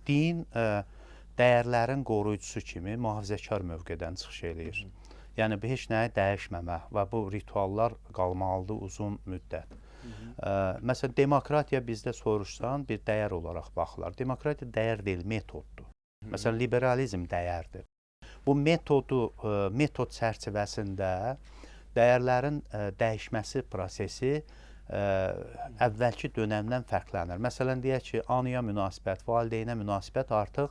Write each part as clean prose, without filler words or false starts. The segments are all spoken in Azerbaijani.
din dəyərlərin qoruyucusu kimi mühafizəkar mövqedən çıxış eləyir. Yəni, heç nəyi dəyişməmə və bu rituallar qalmalıdır uzun müddət. Məsələn, demokratiya bizdə soruşsan bir dəyər olaraq baxılar. Demokratiya dəyər deyil, metoddur. Məsələn, liberalizm dəyərdir. Bu metod çərçivəsində dəyərlərin dəyişməsi prosesi əvvəlki dönəmdən fərqlənir. Məsələn, deyək ki, anaya münasibət, valideynə münasibət artıq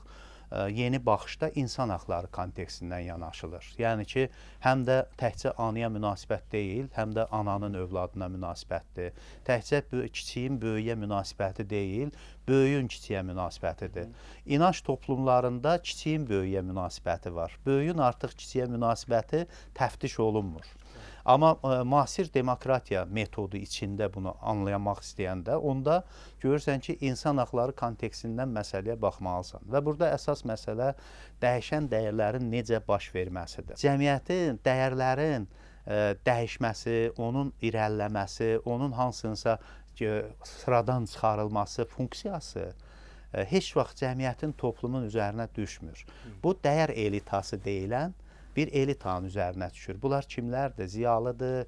yeni baxışda insan haqları kontekstindən yanaşılır. Yəni ki, həm də təkcə anaya münasibət deyil, həm də ananın övladına münasibətdir. Təkcə kiçiyin böyüyə münasibəti deyil, böyüyün kiçiyə münasibətidir. İnanc toplumlarında kiçiyin böyüyə münasibəti var. Böyüyün artıq kiçiyə münasibəti təftiş olunmur. Amma müasir demokratiya metodu içində bunu anlayamaq istəyəndə, onda görürsən ki, insan haqları kontekstindən məsələyə baxmalısan. Və burada əsas məsələ dəyişən dəyərlərin necə baş verməsidir. Cəmiyyətin, dəyərlərin dəyişməsi, onun irəliləməsi, onun hansınsa sıradan çıxarılması funksiyası heç vaxt cəmiyyətin, toplumun üzərinə düşmür. Bu dəyər elitası deyilən bir elitanın üzərinə düşür. Bunlar kimlərdir? Ziyalıdır,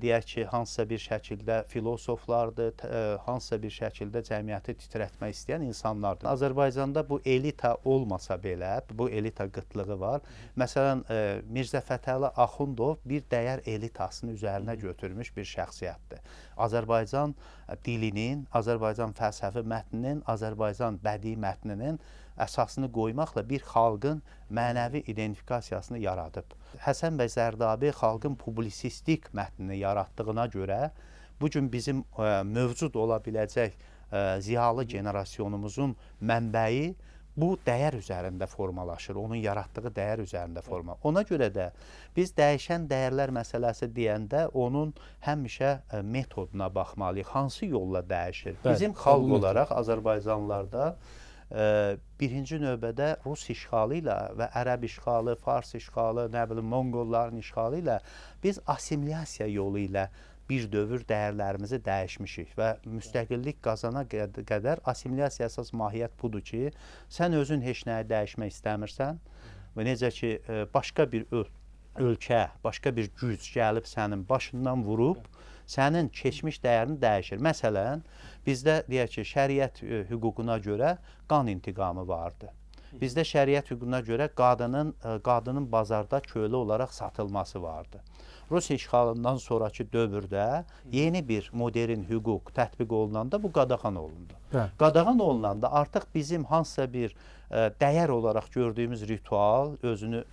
deyək ki, hansısa bir şəkildə filosoflardır, hansısa bir şəkildə cəmiyyəti titrətmək istəyən insanlardır. Azərbaycanda bu elita olmasa belə, bu elita qıtlığı var. Məsələn, Mirzə Fətəli Axundov bir dəyər elitasını üzərinə götürmüş bir şəxsiyyətdir. Azərbaycan dilinin, Azərbaycan fəlsəfi mətninin, Azərbaycan bədii mətninin əsasını qoymaqla bir xalqın mənəvi identifikasiyasını yaradıb. Həsən bəy Zərdabi xalqın publisistik mətnini yaratdığına görə bu gün bizim mövcud ola biləcək ziyalı generasyonumuzun mənbəyi bu dəyər üzərində formalaşır, onun yaratdığı dəyər üzərində formalaşır. Ona görə də biz dəyişən dəyərlər məsələsi deyəndə onun həmişə metoduna baxmalıyıq, hansı yolla dəyişir. Bizim xalq olaraq Azərbaycanlılarda birinci növbədə Rus işğalı ilə və Ərəb işğalı, Fars işğalı, nə bilim, Monqolların işğalı ilə biz assimilyasiya yolu ilə bir dövr dəyərlərimizi dəyişmişik və müstəqillik qazana qədər assimilyasiya əsas mahiyyət budur ki, sən özün heç nəyi dəyişmək istəmirsən və necə ki, başqa bir ölkə, başqa bir güc gəlib sənin başından vurub, sənin keçmiş dəyərini dəyişir. Məsələn, bizdə deyək ki, şəriət hüququna görə qan intiqamı vardı. Bizdə şəriət hüququna görə qadının bazarda kölə olaraq satılması vardı. Rus işğalından sonraki dövrdə yeni bir modern hüquq tətbiq olunanda bu qadağan olundu. Qadağan olunanda artıq bizim hansısa bir dəyər olaraq gördüyümüz ritual, özünü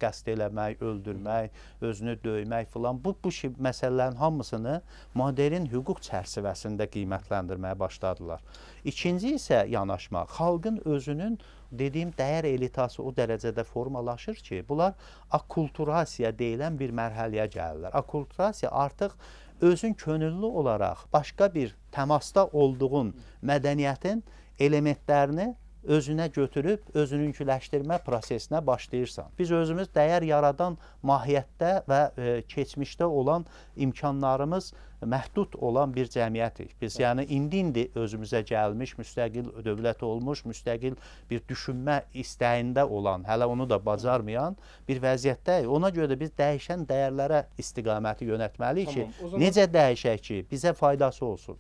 qəsd eləmək, öldürmək, özünü döymək filan, bu məsələlərin hamısını modern hüquq çərçivəsində qiymətləndirməyə başladılar. İkinci isə yanaşma, xalqın özünün dediyim dəyər elitası o dərəcədə formalaşır ki, bunlar akulturasiya deyilən bir mərhələyə gəlirlər. Akulturasiya artıq özün könüllü olaraq başqa bir təmasda olduğun mədəniyyətin elementlərini özünə götürüb, özününküləşdirmə prosesinə başlayırsan. Biz özümüz dəyər yaradan mahiyyətdə və keçmişdə olan imkanlarımız məhdud olan bir cəmiyyətik. Biz yəni indi özümüzə gəlmiş, müstəqil dövlət olmuş, müstəqil bir düşünmə istəyində olan, hələ onu da bacarmayan bir vəziyyətdəyik. Ona görə də biz dəyişən dəyərlərə istiqaməti yönətməliyik ki, necə dəyişək ki, bizə faydası olsun.